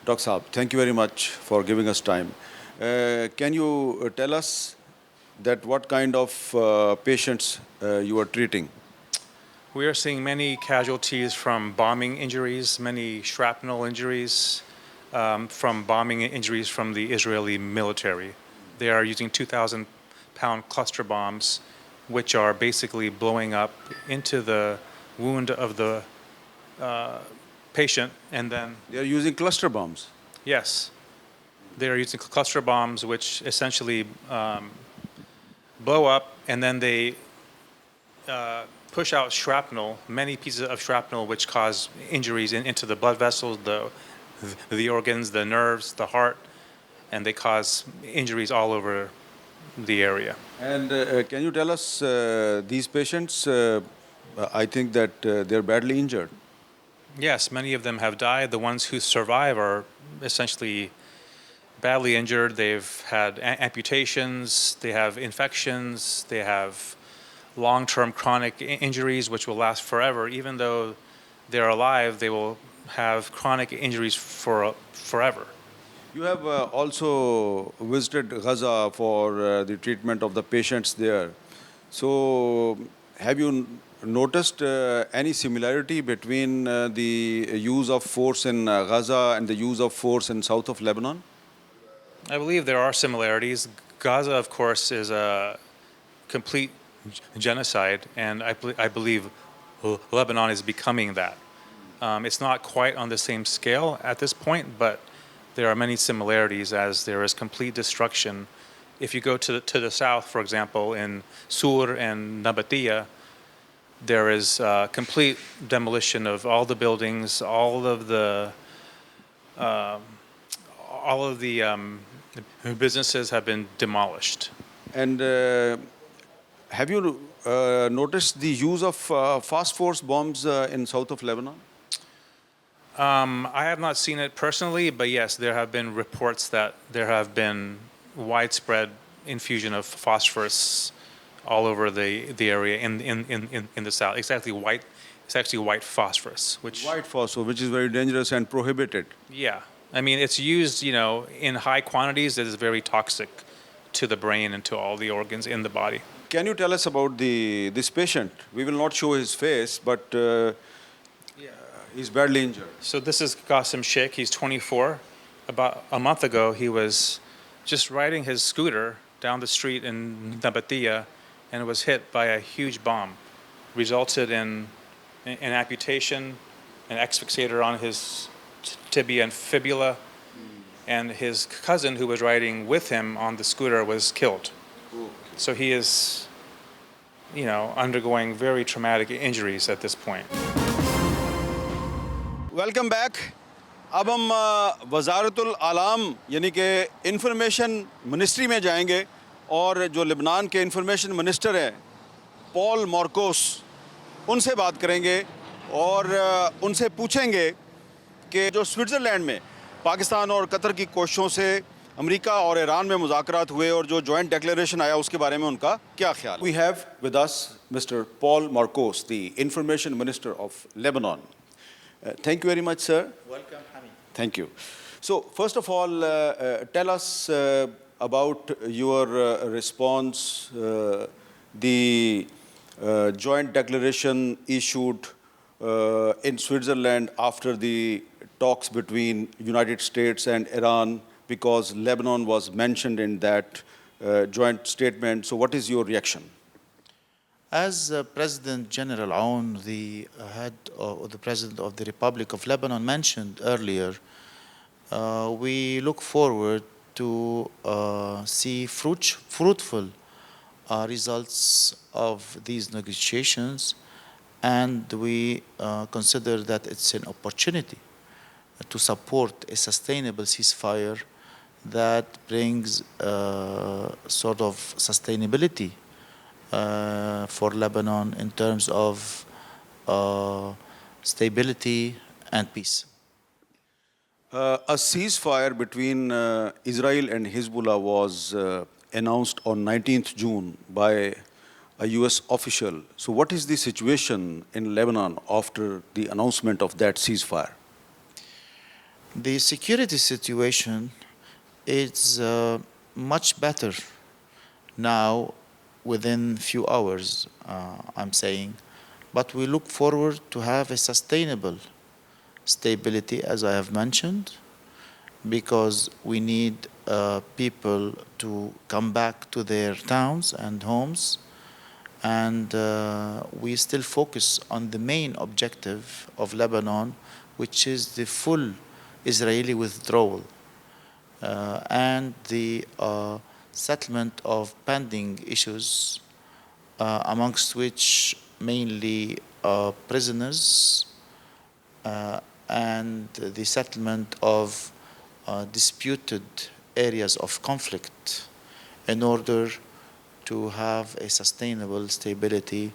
ڈاکٹر صاحب, thank you very much for giving us time. Can you tell us that what kind of patients you are treating? We are seeing many casualties from bombing injuries, many shrapnel injuries, from bombing injuries from the Israeli military. They are using 2,000-pound cluster bombs, which are basically blowing up into the wound of the patient, and then They are using cluster bombs. yes, they are using cluster bombs, which essentially blow up, and then they push out shrapnel, many pieces of shrapnel, which cause injuries into the blood vessels, the organs, the nerves, the heart, and they cause injuries all over the area. And can you tell us these patients? I think that they are badly injured. Yes, many of them have died. The ones who survive are essentially badly injured. They've had amputations, they have infections, they have long-term chronic injuries which will last forever. Even though they're alive, they will have chronic injuries for forever. You have also visited Gaza for the treatment of the patients there. So have you noticed any similarity between the use of force in Gaza and the use of force in south of Lebanon? I believe there are similarities. Gaza, of course, is a complete genocide, and I believe Lebanon is becoming that. It's not quite on the same scale at this point, but there are many similarities, as there is complete destruction If you go to the south, for example, in Sur and Nabatea, there is complete demolition of all the buildings, all of the businesses have been demolished. And have you noticed the use of phosphorus bombs in south of Lebanon? I have not seen it personally, but yes, there have been reports that there have been widespread infusion of phosphorus all over the area in the south. It's actually white phosphorus, which White phosphorus, which is very dangerous and prohibited. yeah, I mean it's used in high quantities. It is very toxic to the brain and to all the organs in the body. Can you tell us about this patient? We will not show his face, but he's badly injured. So this is Qasim Sheikh. He's 24. About a month ago, he was just riding his scooter down the street in Nabatea and was hit by a huge bomb. Resulted in an amputation, an asphyxiator on his tibia and fibula, and his cousin who was riding with him on the scooter was killed. So he is, undergoing very traumatic injuries at this point. Welcome back. اب ہم وزارت العلام یعنی کہ information ministry میں جائیں گے اور جو لبنان کے انفارمیشن منسٹر ہیں پال مارکوس ان سے بات کریں گے اور ان سے پوچھیں گے کہ جو سوئٹزرلینڈ میں پاکستان اور قطر کی کوششوں سے امریکہ اور ایران میں مذاکرات ہوئے اور جو جوائنٹ ڈیکلیریشن آیا اس کے بارے میں ان کا کیا خیال. We have with us mister Paul Marcos, the information minister of Lebanon. Thank you very much, sir. Welcome, Hamid. Thank you. So, first of all, tell us about your response, the joint declaration issued in Switzerland after the talks between United States and Iran, because Lebanon was mentioned in that joint statement. So, what is your reaction? As President General Aoun, the head or the President of the Republic of Lebanon, mentioned earlier, we look forward to see fruitful results of these negotiations, and we consider that it's an opportunity to support a sustainable ceasefire that brings sort of sustainability for Lebanon in terms of stability and peace. A ceasefire between Israel and Hezbollah was announced on 19th June by a US official. So what is the situation in Lebanon after the announcement of that ceasefire? The security situation is much better now within few hours, I'm saying. But we look forward to have a sustainable stability, as I have mentioned, because we need people to come back to their towns and homes. And we still focus on the main objective of Lebanon, which is the full Israeli withdrawal and the settlement of pending issues, amongst which mainly prisoners and the settlement of disputed areas of conflict in order to have a sustainable stability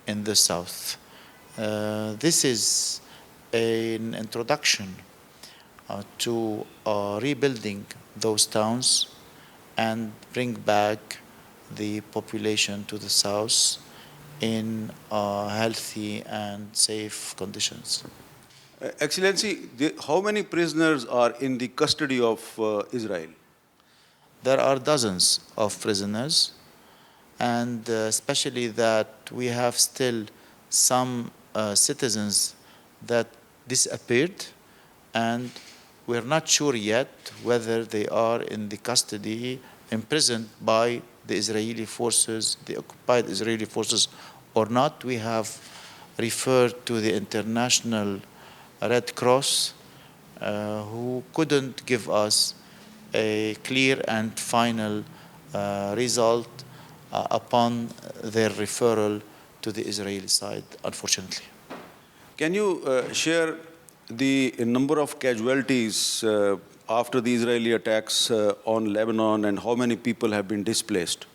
in the south. This is an introduction to rebuilding those towns and bring back the population to the south in healthy and safe conditions. Excellency, how many prisoners are in the custody of Israel? There are dozens of prisoners, and especially that we have still some citizens that disappeared, and we're not sure yet whether they are in the custody, imprisoned by the Israeli forces, the occupied Israeli forces, or not. We have referred to the International Red Cross, who couldn't give us a clear and final result upon their referral to the Israeli side, unfortunately. Can you share the number of casualties after the Israeli attacks on Lebanon and how many people have been displaced?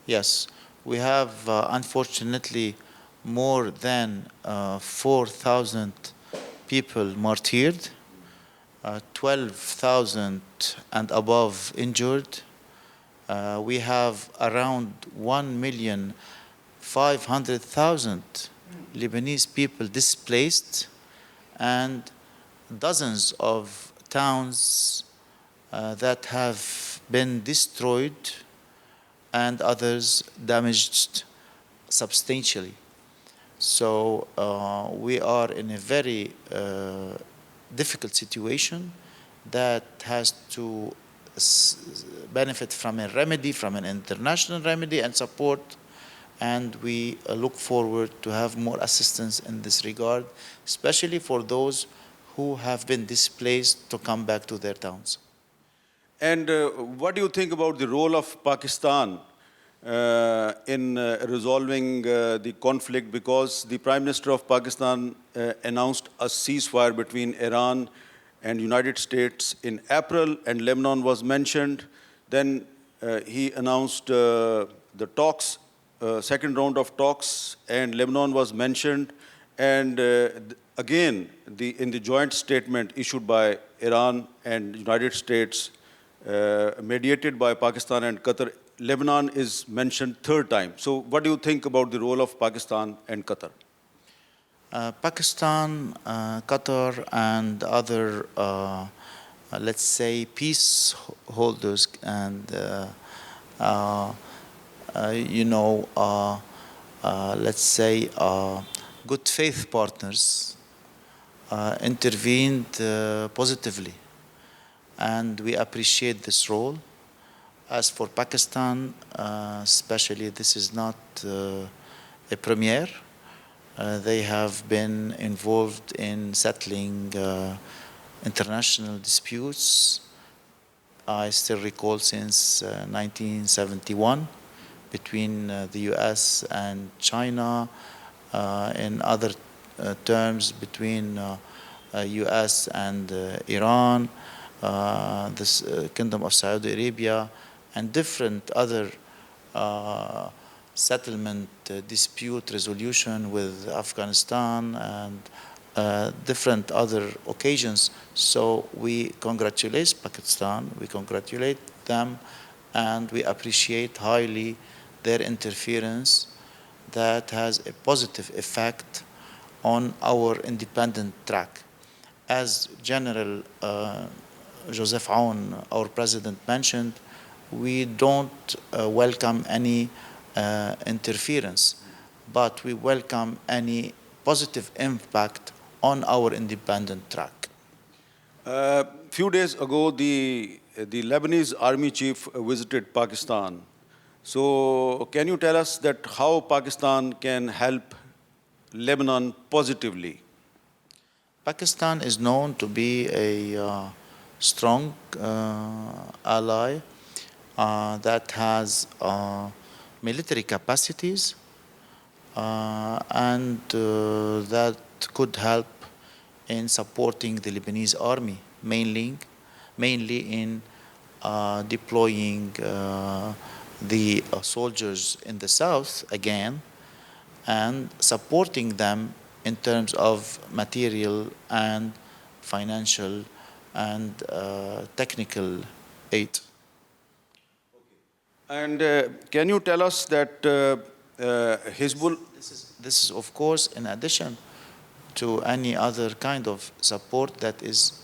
Yes, we have unfortunately more than 4,000 people martyred, 12,000 and above injured. We have around 1,500,000 Lebanese people displaced and dozens of towns that have been destroyed and others damaged substantially. So we are in a very difficult situation that has to benefit from a remedy, from an international remedy and support, and we look forward to have more assistance in this regard, especially for those who have been displaced to come back to their towns. And what do you think about the role of Pakistan in resolving the conflict? Because the Prime Minister of Pakistan announced a ceasefire between Iran and United States in April, and Lebanon was mentioned. Then he announced the talks, second round of talks, and Lebanon was mentioned. And again, in the joint statement issued by Iran and United States, mediated by Pakistan and Qatar, Lebanon is mentioned third time. So what do you think about the role of Pakistan and Qatar? Pakistan, Qatar, and other, let's say, peace holders and, let's say, good faith partners intervened positively. And we appreciate this role. As for Pakistan, especially, this is not a premiere. They have been involved in settling international disputes. I still recall since 1971 between the US and China, in other terms between US and Iran, this Kingdom of Saudi Arabia, and different other settlement dispute resolution with Afghanistan and different other occasions. So we congratulate Pakistan, we congratulate them, and we appreciate highly their interference that has a positive effect on our independent track. As General Joseph Aoun, our president, mentioned, we don't welcome any interference, but we welcome any positive impact on our independent track. Few days ago, the Lebanese army chief visited Pakistan. So can you tell us that how Pakistan can help Lebanon positively? Pakistan is known to be a strong ally that has military capacities and that could help in supporting the Lebanese army, mainly in deploying the soldiers in the south again and supporting them in terms of material and financial and technical aid. And can you tell us that Hezbollah... This is, of course, in addition to any other kind of support that is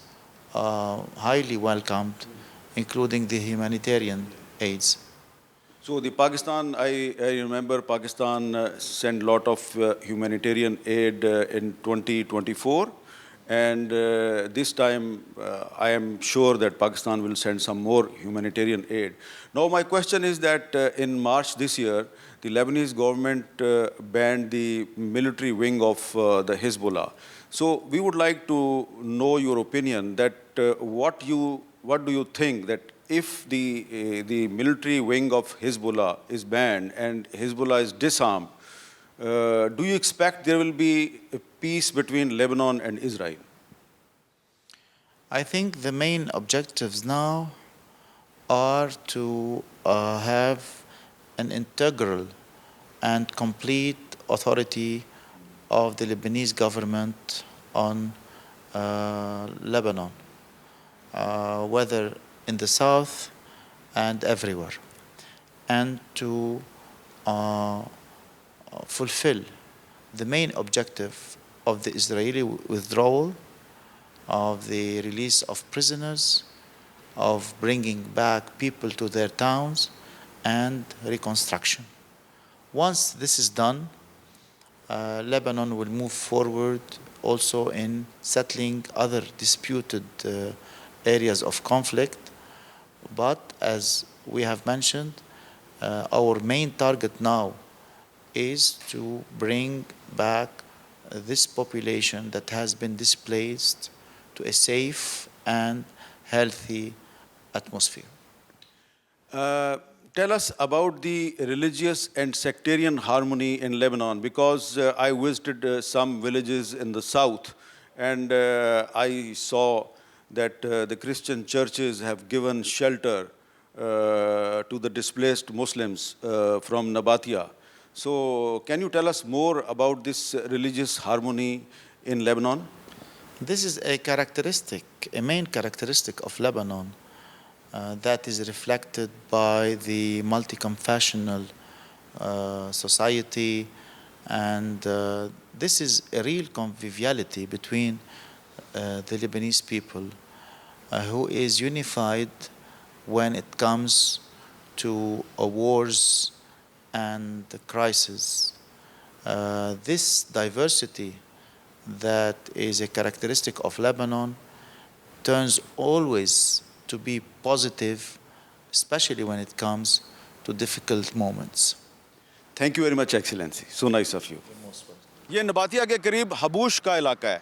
highly welcomed, including the humanitarian aids. So the Pakistan, I remember Pakistan sent a lot of humanitarian aid in 2024. And this time, I am sure that Pakistan will send some more humanitarian aid. Now, my question is that in March this year, the Lebanese government banned the military wing of the Hezbollah. So we would like to know your opinion that what do you think that if the military wing of Hezbollah is banned and Hezbollah is disarmed, do you expect there will be a peace between Lebanon and Israel? I think the main objectives now are to have an integral and complete authority of the Lebanese government on Lebanon, whether in the south and everywhere, and to fulfill the main objective of the Israeli withdrawal, of the release of prisoners, of bringing back people to their towns, and reconstruction. Once this is done, Lebanon will move forward also in settling other disputed areas of conflict. But as we have mentioned, our main target now is to bring back this population that has been displaced to a safe and healthy atmosphere. Tell us about the religious and sectarian harmony in Lebanon, because I visited some villages in the south, and I saw that the Christian churches have given shelter to the displaced Muslims from Nabatia. So can you tell us more about this religious harmony in Lebanon? This is a main characteristic of Lebanon that is reflected by the multi-confessional society, and this is a real conviviality between the Lebanese people who is unified when it comes to wars and the crisis. This diversity that is a characteristic of Lebanon turns always to be positive, especially when it comes to difficult moments. Thank you very much, Excellency. So nice of you. یہ نباتیہ کے قریب حبوش کا علاقہ ہے.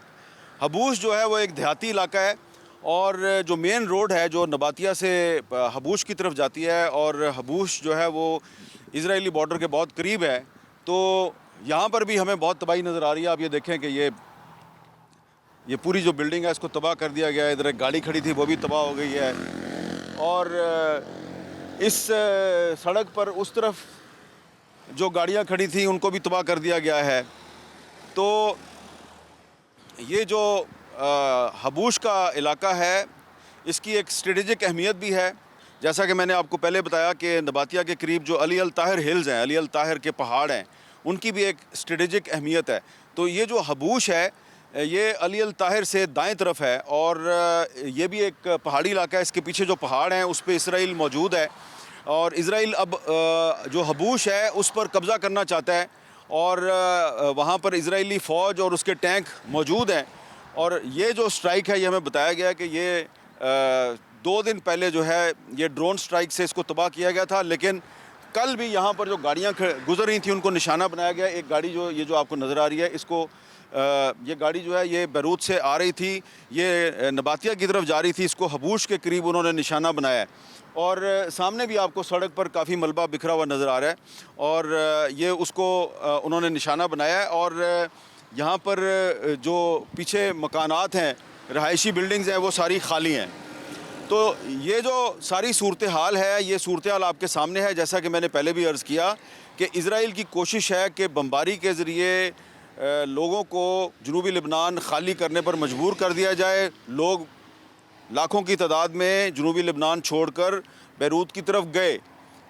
حبوش جو ہے وہ ایک دیہاتی علاقہ ہے, اور جو مین روڈ ہے جو نباتیہ سے حبوش کی طرف جاتی ہے, اور حبوش جو ہے وہ اسرائیلی بارڈر کے بہت قریب ہے. تو یہاں پر بھی ہمیں بہت تباہی نظر آ رہی ہے. آپ یہ دیکھیں کہ یہ پوری جو بلڈنگ ہے اس کو تباہ کر دیا گیا ہے. ادھر ایک گاڑی کھڑی تھی وہ بھی تباہ ہو گئی ہے, اور اس سڑک پر اس طرف جو گاڑیاں کھڑی تھیں ان کو بھی تباہ کر دیا گیا ہے. تو یہ جو حبوش کا علاقہ ہے اس کی ایک اسٹریٹجک اہمیت بھی ہے. جیسا کہ میں نے آپ کو پہلے بتایا کہ نباتیہ کے قریب جو علی الطاہر ہلز ہیں, علی الطاہر کے پہاڑ ہیں, ان کی بھی ایک اسٹریٹجک اہمیت ہے. تو یہ جو حبوش ہے یہ علی الطاہر سے دائیں طرف ہے, اور یہ بھی ایک پہاڑی علاقہ ہے. اس کے پیچھے جو پہاڑ ہیں اس پہ اسرائیل موجود ہے, اور اسرائیل اب جو حبوش ہے اس پر قبضہ کرنا چاہتا ہے, اور وہاں پر اسرائیلی فوج اور اس کے ٹینک موجود ہیں. اور یہ جو سٹرائک ہے یہ ہمیں بتایا گیا کہ یہ 2 دن پہلے جو ہے یہ ڈرون سٹرائک سے اس کو تباہ کیا گیا تھا, لیکن کل بھی یہاں پر جو گاڑیاں گزر رہی تھیں ان کو نشانہ بنایا گیا. ایک گاڑی جو آپ کو نظر آ رہی ہے, اس کو یہ گاڑی جو ہے یہ بیروت سے آ رہی تھی, یہ نباتیہ کی طرف جا رہی تھی, اس کو حبوش کے قریب انہوں نے نشانہ بنایا ہے. اور سامنے بھی آپ کو سڑک پر کافی ملبہ بکھرا ہوا نظر آ رہا ہے, اور یہ اس کو انہوں نے نشانہ بنایا ہے. اور یہاں پر جو پیچھے مکانات ہیں, رہائشی بلڈنگز ہیں, وہ ساری خالی ہیں. تو یہ جو ساری صورتحال ہے یہ صورتحال آپ کے سامنے ہے. جیسا کہ میں نے پہلے بھی عرض کیا کہ اسرائیل کی کوشش ہے کہ بمباری کے ذریعے لوگوں کو جنوبی لبنان خالی کرنے پر مجبور کر دیا جائے. لوگ لاکھوں کی تعداد میں جنوبی لبنان چھوڑ کر بیروت کی طرف گئے,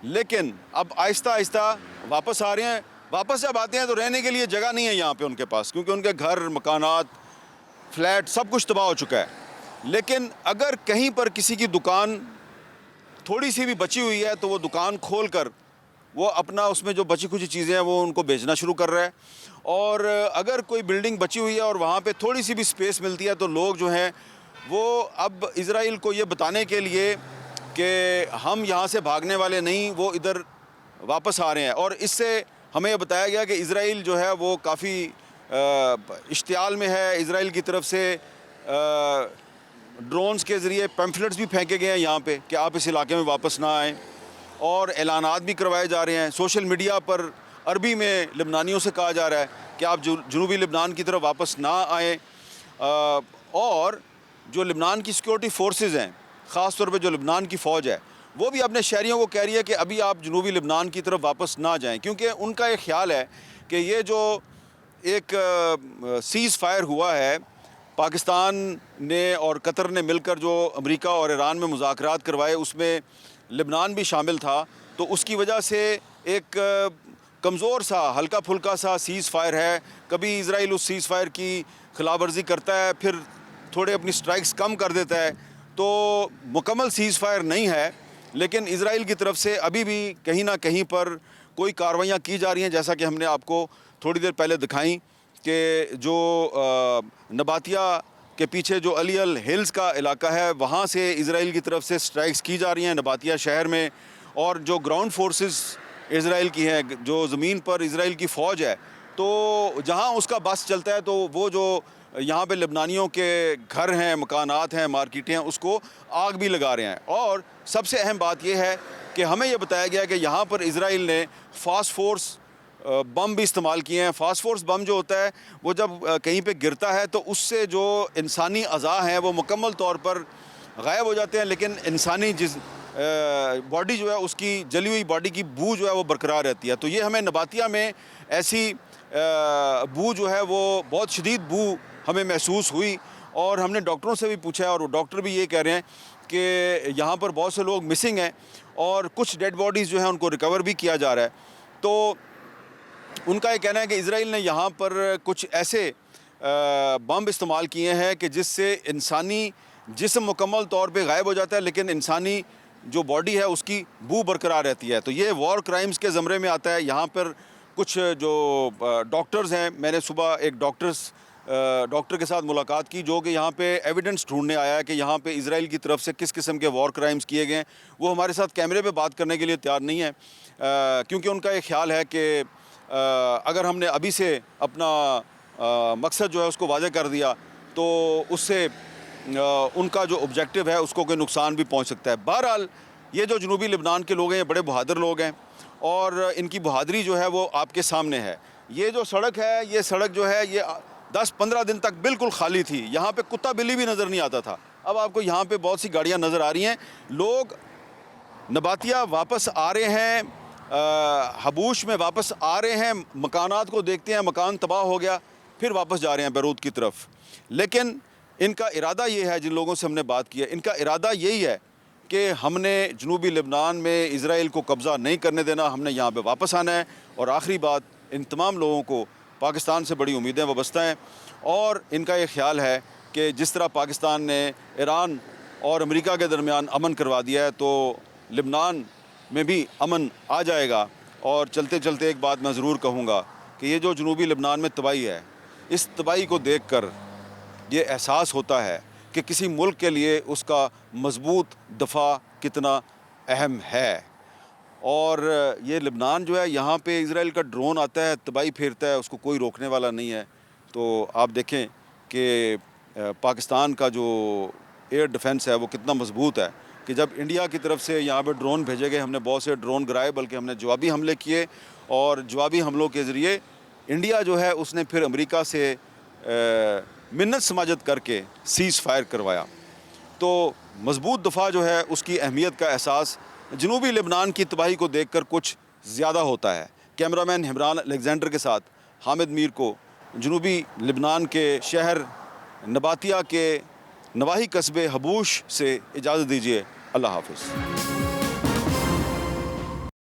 لیکن اب آہستہ آہستہ واپس آ رہے ہیں. واپس جب آتے ہیں تو رہنے کے لیے جگہ نہیں ہے یہاں پہ ان کے پاس, کیونکہ ان کے گھر, مکانات, فلیٹ سب کچھ تباہ ہو چکا ہے. لیکن اگر کہیں پر کسی کی دکان تھوڑی سی بھی بچی ہوئی ہے تو وہ دکان کھول کر وہ اپنا اس میں جو بچی کچھ چیزیں ہیں وہ ان کو بیچنا شروع کر رہا ہے. اور اگر کوئی بلڈنگ بچی ہوئی ہے اور وہاں پہ تھوڑی سی بھی سپیس ملتی ہے تو لوگ جو ہیں وہ اب اسرائیل کو یہ بتانے کے لیے کہ ہم یہاں سے بھاگنے والے نہیں, وہ ادھر واپس آ رہے ہیں. اور اس سے ہمیں یہ بتایا گیا کہ اسرائیل جو ہے وہ کافی اشتعال میں ہے. اسرائیل کی طرف سے ڈرونز کے ذریعے پیمفلیٹس بھی پھینکے گئے ہیں یہاں پہ کہ آپ اس علاقے میں واپس نہ آئیں، اور اعلانات بھی کروائے جا رہے ہیں. سوشل میڈیا پر عربی میں لبنانیوں سے کہا جا رہا ہے کہ آپ جنوبی لبنان کی طرف واپس نہ آئیں. اور جو لبنان کی سیکورٹی فورسز ہیں، خاص طور پہ جو لبنان کی فوج ہے، وہ بھی اپنے شہریوں کو کہہ رہی ہے کہ ابھی آپ جنوبی لبنان کی طرف واپس نہ جائیں، کیونکہ ان کا ایک خیال ہے کہ یہ جو ایک سیز فائر ہوا ہے پاکستان نے اور قطر نے مل کر جو امریکہ اور ایران میں مذاکرات کروائے، اس میں لبنان بھی شامل تھا، تو اس کی وجہ سے ایک کمزور سا ہلکا پھلکا سا سیز فائر ہے. کبھی اسرائیل اس سیز فائر کی خلاف ورزی کرتا ہے، پھر تھوڑے اپنی سٹرائکس کم کر دیتا ہے، تو مکمل سیز فائر نہیں ہے. لیکن اسرائیل کی طرف سے ابھی بھی کہیں نہ کہیں پر کوئی کارروائیاں کی جا رہی ہیں، جیسا کہ ہم نے آپ کو تھوڑی دیر پہلے دکھائیں کہ جو نباتیہ کے پیچھے جو علی ہلز کا علاقہ ہے، وہاں سے اسرائیل کی طرف سے سٹرائکس کی جا رہی ہیں نباتیہ شہر میں. اور جو گراؤنڈ فورسز اسرائیل کی ہیں، جو زمین پر اسرائیل کی فوج ہے، تو جہاں اس کا بس چلتا ہے تو وہ جو یہاں پہ لبنانیوں کے گھر ہیں، مکانات ہیں، مارکیٹیں ہیں، اس کو آگ بھی لگا رہے ہیں. اور سب سے اہم بات یہ ہے کہ ہمیں یہ بتایا گیا کہ یہاں پر اسرائیل نے فاسفورس بم بھی استعمال کیے ہیں. فاسفورس بم جو ہوتا ہے وہ جب کہیں پہ گرتا ہے تو اس سے جو انسانی اعضاء ہیں وہ مکمل طور پر غائب ہو جاتے ہیں، لیکن انسانی باڈی جو ہے، اس کی جلی ہوئی باڈی کی بو جو ہے وہ برقرار رہتی ہے. تو یہ ہمیں نباتیہ میں ایسی بو جو ہے وہ بہت شدید بو ہمیں محسوس ہوئی، اور ہم نے ڈاکٹروں سے بھی پوچھا ہے، اور وہ ڈاکٹر بھی یہ کہہ رہے ہیں کہ یہاں پر بہت سے لوگ مسنگ ہیں اور کچھ ڈیڈ باڈیز جو ہیں ان کو ریکور بھی کیا جا رہا ہے. تو ان کا یہ کہنا ہے کہ اسرائیل نے یہاں پر کچھ ایسے بم استعمال کیے ہیں کہ جس سے انسانی جسم مکمل طور پہ غائب ہو جاتا ہے، لیکن انسانی جو باڈی ہے اس کی بو برقرار رہتی ہے. تو یہ وار کرائمز کے زمرے میں آتا ہے. یہاں پر کچھ جو ڈاکٹرز ہیں، میں نے صبح ایک ڈاکٹر کے ساتھ ملاقات کی جو کہ یہاں پہ ایویڈنس ڈھونڈنے آیا ہے کہ یہاں پہ اسرائیل کی طرف سے کس قسم کے وار کرائمز کیے گئے ہیں. وہ ہمارے ساتھ کیمرے پہ بات کرنے کے لیے تیار نہیں ہے، کیونکہ ان کا یہ خیال ہے کہ اگر ہم نے ابھی سے اپنا مقصد جو ہے اس کو واضح کر دیا تو اس سے ان کا جو آبجیکٹیو ہے اس کو کوئی نقصان بھی پہنچ سکتا ہے. بہرحال یہ جو جنوبی لبنان کے لوگ ہیں، یہ بڑے بہادر لوگ ہیں، اور ان کی بہادری جو ہے وہ آپ کے سامنے ہے. یہ جو سڑک ہے، یہ سڑک جو ہے یہ 10-15 دن تک بالکل خالی تھی. یہاں پہ کتا بلی بھی نظر نہیں آتا تھا. اب آپ کو یہاں پہ بہت سی گاڑیاں نظر آ رہی ہیں. لوگ نباتیہ واپس آ رہے ہیں، حبوش میں واپس آ رہے ہیں، مکانات کو دیکھتے ہیں، مکان تباہ ہو گیا، پھر واپس جا رہے ہیں بیروت کی طرف. لیکن ان کا ارادہ یہ ہے، جن لوگوں سے ہم نے بات کی ہے، ان کا ارادہ یہی ہے کہ ہم نے جنوبی لبنان میں اسرائیل کو قبضہ نہیں کرنے دینا، ہم نے یہاں پہ واپس آنا ہے. اور آخری بات، ان تمام لوگوں کو پاکستان سے بڑی امیدیں وابستہ ہیں، اور ان کا یہ خیال ہے کہ جس طرح پاکستان نے ایران اور امریکہ کے درمیان امن کروا دیا ہے تو لبنان میں بھی امن آ جائے گا. اور چلتے چلتے ایک بات میں ضرور کہوں گا کہ یہ جو جنوبی لبنان میں تباہی ہے، اس تباہی کو دیکھ کر یہ احساس ہوتا ہے کہ کسی ملک کے لیے اس کا مضبوط دفاع کتنا اہم ہے. اور یہ لبنان جو ہے، یہاں پہ اسرائیل کا ڈرون آتا ہے، تباہی پھیرتا ہے، اس کو کوئی روکنے والا نہیں ہے. تو آپ دیکھیں کہ پاکستان کا جو ایئر ڈیفنس ہے وہ کتنا مضبوط ہے کہ جب انڈیا کی طرف سے یہاں پہ ڈرون بھیجے گئے، ہم نے بہت سے ڈرون گرائے، بلکہ ہم نے جوابی حملے کیے، اور جوابی حملوں کے ذریعے انڈیا جو ہے اس نے پھر امریکہ سے منت سماجت کر کے سیز فائر کروایا. تو مضبوط دفاع جو ہے اس کی اہمیت کا احساس جنوبی لبنان کی تباہی کو دیکھ کر کچھ زیادہ ہوتا ہے. کیمرامین حمران الیگزینڈر کے ساتھ حامد میر کو جنوبی لبنان کے شہر نباتیہ کے نواحی قصبے حبوش سے اجازت دیجیے. اللہ حافظ.